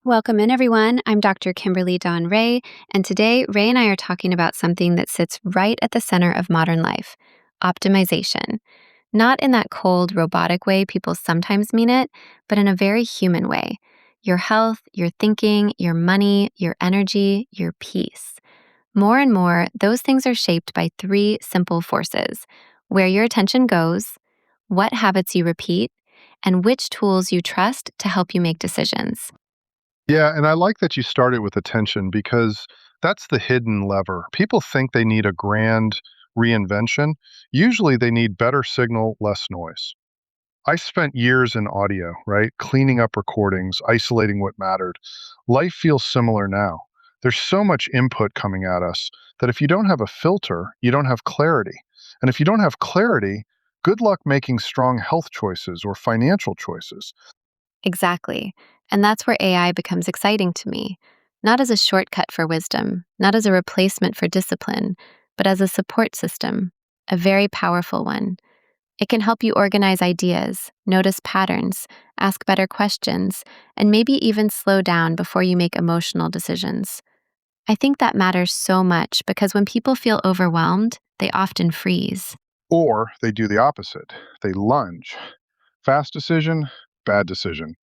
Welcome in, everyone. I'm Dr. Kimberly Dawn Ray, and today Ray and I are talking about something that sits right at the center of modern life: optimization. Not in that cold, robotic way people sometimes mean it, but in a very human way. Your health, your thinking, your money, your energy, your peace. More and more, those things are shaped by three simple forces: where your attention goes, what habits you repeat, and which tools you trust to help you make decisions. Yeah, and I like that you started with attention because that's the hidden lever. People think they need a grand reinvention. Usually they need better signal, less noise. I spent years in audio, right? Cleaning up recordings, isolating what mattered. Life feels similar now. There's so much input coming at us that if you don't have a filter, you don't have clarity. And if you don't have clarity, good luck making strong health choices or financial choices. Exactly. And that's where AI becomes exciting to me. Not as a shortcut for wisdom, not as a replacement for discipline, but as a support system, a very powerful one. It can help you organize ideas, notice patterns, ask better questions, and maybe even slow down before you make emotional decisions. I think that matters so much because when people feel overwhelmed, they often freeze. Or they do the opposite. They lunge. Fast decision, bad decision.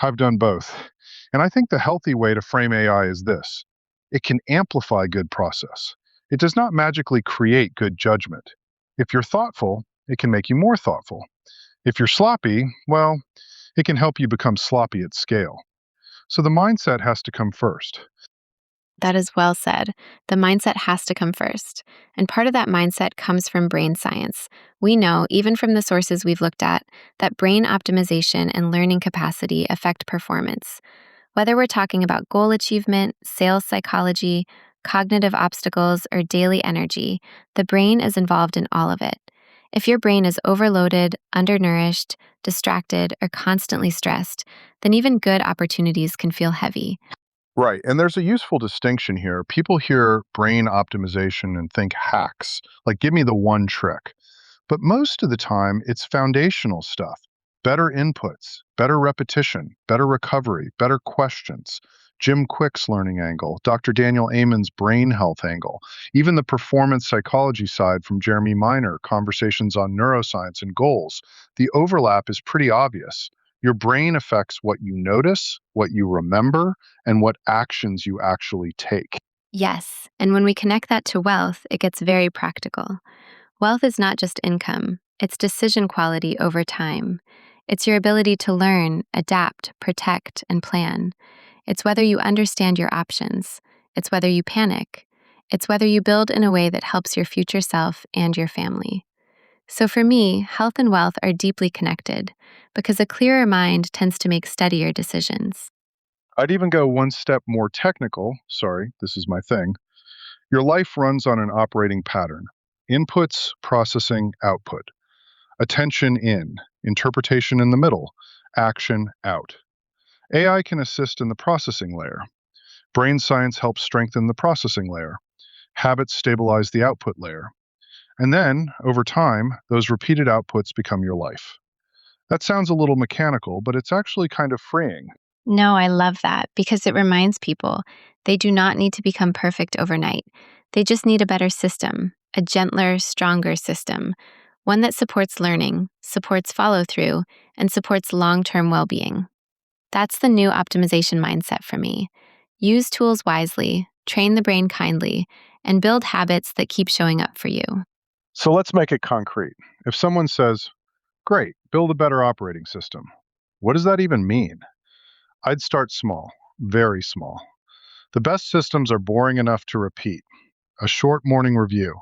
I've done both. And I think the healthy way to frame AI is this: it can amplify good process. It does not magically create good judgment. If you're thoughtful, it can make you more thoughtful. If you're sloppy, well, it can help you become sloppy at scale. So the mindset has to come first. That is well said. The mindset has to come first. And part of that mindset comes from brain science. We know, even from the sources we've looked at, that brain optimization and learning capacity affect performance. Whether we're talking about goal achievement, sales psychology, cognitive obstacles, or daily energy, the brain is involved in all of it. If your brain is overloaded, undernourished, distracted, or constantly stressed, then even good opportunities can feel heavy. Right. And there's a useful distinction here. People hear brain optimization and think hacks, like give me the one trick. But most of the time, it's foundational stuff: better inputs, better repetition, better recovery, better questions. Jim Quick's learning angle, Dr. Daniel Amen's brain health angle, even the performance psychology side from Jeremy Miner, conversations on neuroscience and goals. The overlap is pretty obvious. Your brain affects what you notice, what you remember, and what actions you actually take. Yes, and when we connect that to wealth, it gets very practical. Wealth is not just income, it's decision quality over time. It's your ability to learn, adapt, protect, and plan. It's whether you understand your options. It's whether you panic. It's whether you build in a way that helps your future self and your family. So for me, health and wealth are deeply connected because a clearer mind tends to make steadier decisions. I'd even go one step more technical. Sorry, this is my thing. Your life runs on an operating pattern: inputs, processing, output, attention in, interpretation in the middle, action out. AI can assist in the processing layer. Brain science helps strengthen the processing layer. Habits stabilize the output layer. And then, over time, those repeated outputs become your life. That sounds a little mechanical, but it's actually kind of freeing. No, I love that because it reminds people they do not need to become perfect overnight. They just need a better system, a gentler, stronger system, one that supports learning, supports follow through, and supports long term well being. That's the new optimization mindset for me. Use tools wisely, train the brain kindly, and build habits that keep showing up for you. So let's make it concrete. If someone says, great, build a better operating system, what does that even mean? I'd start small, very small. The best systems are boring enough to repeat: a short morning review,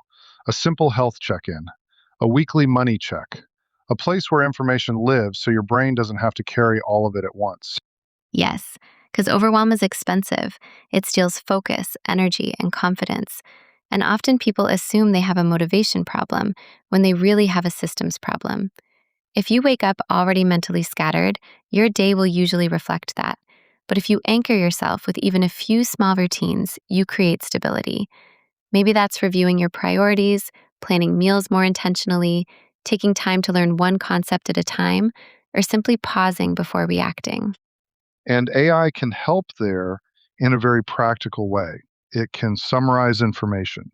a simple health check in, a weekly money check, a place where information lives so your brain doesn't have to carry all of it at once. Yes, because overwhelm is expensive. It steals focus, energy, and confidence. And often people assume they have a motivation problem when they really have a systems problem. If you wake up already mentally scattered, your day will usually reflect that. But if you anchor yourself with even a few small routines, you create stability. Maybe that's reviewing your priorities, planning meals more intentionally, taking time to learn one concept at a time, or simply pausing before reacting. And AI can help there in a very practical way. It can summarize information,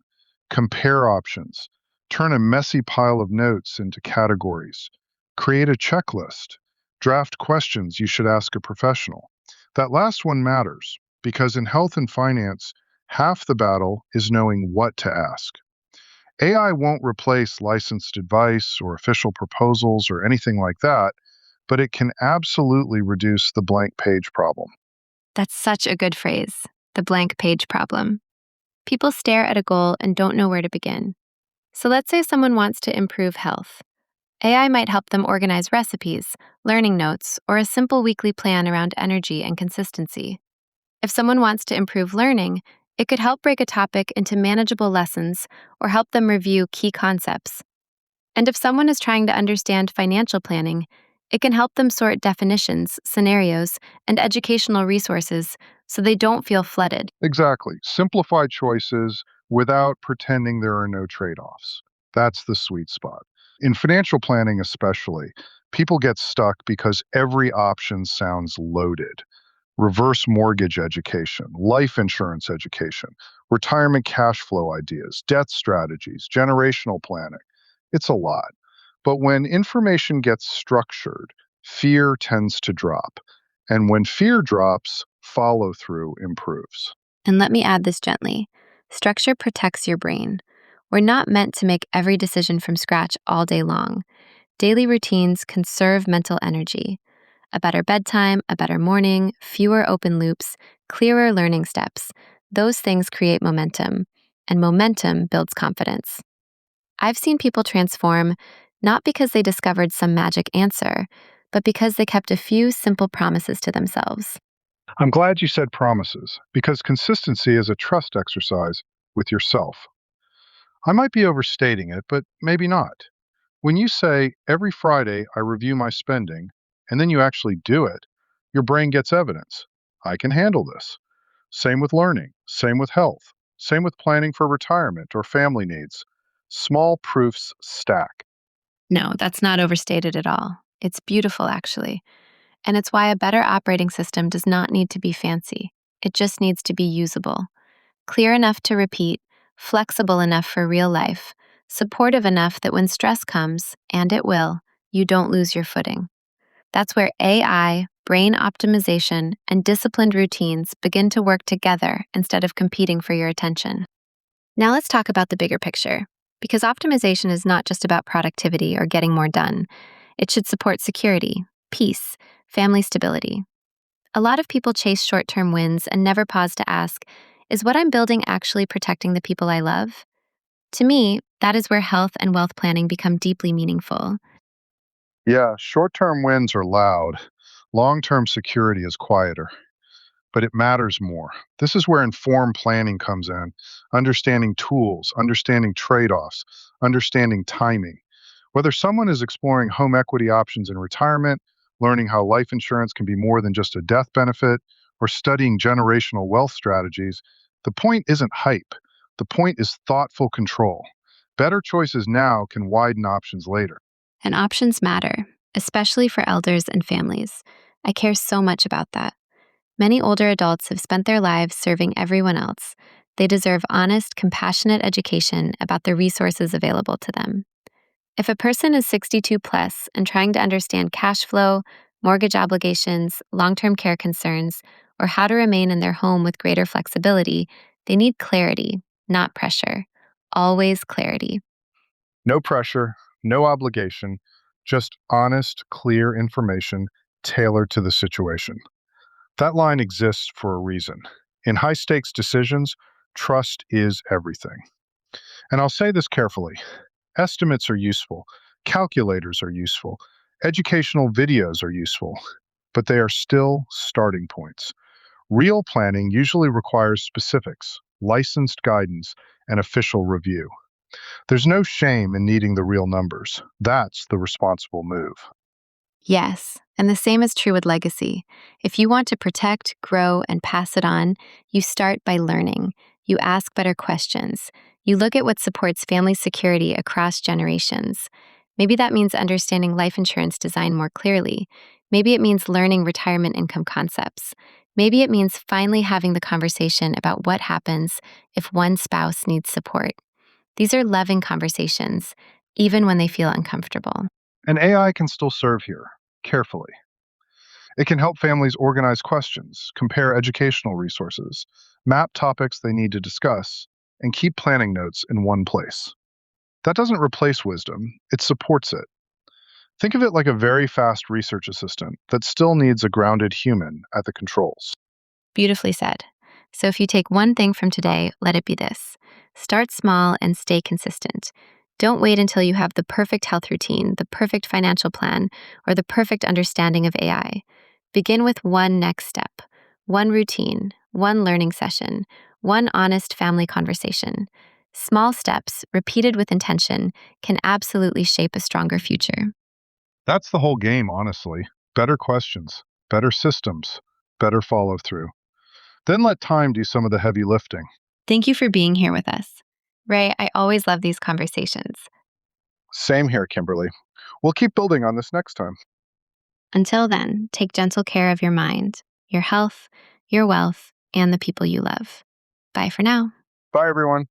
compare options, turn a messy pile of notes into categories, create a checklist, draft questions you should ask a professional. That last one matters because in health and finance, half the battle is knowing what to ask. AI won't replace licensed advice or official proposals or anything like that, but it can absolutely reduce the blank page problem. That's such a good phrase, the blank page problem. People stare at a goal and don't know where to begin. So let's say someone wants to improve health. AI might help them organize recipes, learning notes, or a simple weekly plan around energy and consistency. If someone wants to improve learning, it could help break a topic into manageable lessons or help them review key concepts. And if someone is trying to understand financial planning, it can help them sort definitions, scenarios, and educational resources so they don't feel flooded. Exactly. Simplify choices without pretending there are no trade offs. That's the sweet spot. In financial planning, especially, people get stuck because every option sounds loaded. Reverse mortgage education, life insurance education, retirement cash flow ideas, debt strategies, generational planning. It's a lot. But when information gets structured, fear tends to drop. And when fear drops, follow through improves. And let me add this gently: structure protects your brain. We're not meant to make every decision from scratch all day long. Daily routines conserve mental energy. A better bedtime, a better morning, fewer open loops, clearer learning steps. Those things create momentum, and momentum builds confidence. I've seen people transform not because they discovered some magic answer, but because they kept a few simple promises to themselves. I'm glad you said promises because consistency is a trust exercise with yourself. I might be overstating it, but maybe not. When you say, every Friday I review my spending, and then you actually do it, your brain gets evidence. I can handle this. Same with learning, same with health, same with planning for retirement or family needs. Small proofs stack. No, that's not overstated at all. It's beautiful, actually. And it's why a better operating system does not need to be fancy. It just needs to be usable, clear enough to repeat, flexible enough for real life, supportive enough that when stress comes, and it will, you don't lose your footing. That's where AI, brain optimization, and disciplined routines begin to work together instead of competing for your attention. Now let's talk about the bigger picture, because optimization is not just about productivity or getting more done. It should support security, peace, family stability. A lot of people chase short term wins and never pause to ask, is what I'm building actually protecting the people I love? To me, that is where health and wealth planning become deeply meaningful. Yeah, short term wins are loud. Long term security is quieter, but it matters more. This is where informed planning comes in, understanding tools, understanding trade offs, understanding timing. Whether someone is exploring home equity options in retirement, learning how life insurance can be more than just a death benefit, or studying generational wealth strategies, the point isn't hype. The point is thoughtful control. Better choices now can widen options later. And options matter, especially for elders and families. I care so much about that. Many older adults have spent their lives serving everyone else. They deserve honest, compassionate education about the resources available to them. If a person is 62 plus and trying to understand cash flow, mortgage obligations, long term care concerns, or how to remain in their home with greater flexibility, they need clarity, not pressure. Always clarity. No pressure, no obligation, just honest, clear information tailored to the situation. That line exists for a reason. In high stakes decisions, trust is everything. And I'll say this carefully: estimates are useful, calculators are useful, educational videos are useful, but they are still starting points. Real planning usually requires specifics, licensed guidance, and official review. There's no shame in needing the real numbers. That's the responsible move. Yes, and the same is true with legacy. If you want to protect, grow, and pass it on, you start by learning. You ask better questions. You look at what supports family security across generations. Maybe that means understanding life insurance design more clearly. Maybe it means learning retirement income concepts. Maybe it means finally having the conversation about what happens if one spouse needs support. These are loving conversations, even when they feel uncomfortable. And AI can still serve here, carefully. It can help families organize questions, compare educational resources, map topics they need to discuss, and keep planning notes in one place. That doesn't replace wisdom, it supports it. Think of it like a very fast research assistant that still needs a grounded human at the controls. Beautifully said. So if you take one thing from today, let it be this: start small and stay consistent. Don't wait until you have the perfect health routine, the perfect financial plan, or the perfect understanding of AI. Begin with one next step, one routine, one learning session, one honest family conversation. Small steps, repeated with intention, can absolutely shape a stronger future. That's the whole game, honestly. Better questions, better systems, better follow through. Then let time do some of the heavy lifting. Thank you for being here with us. Ray, I always love these conversations. Same here, Kimberly. We'll keep building on this next time. Until then, take gentle care of your mind, your health, your wealth, and the people you love. Bye for now. Bye, everyone.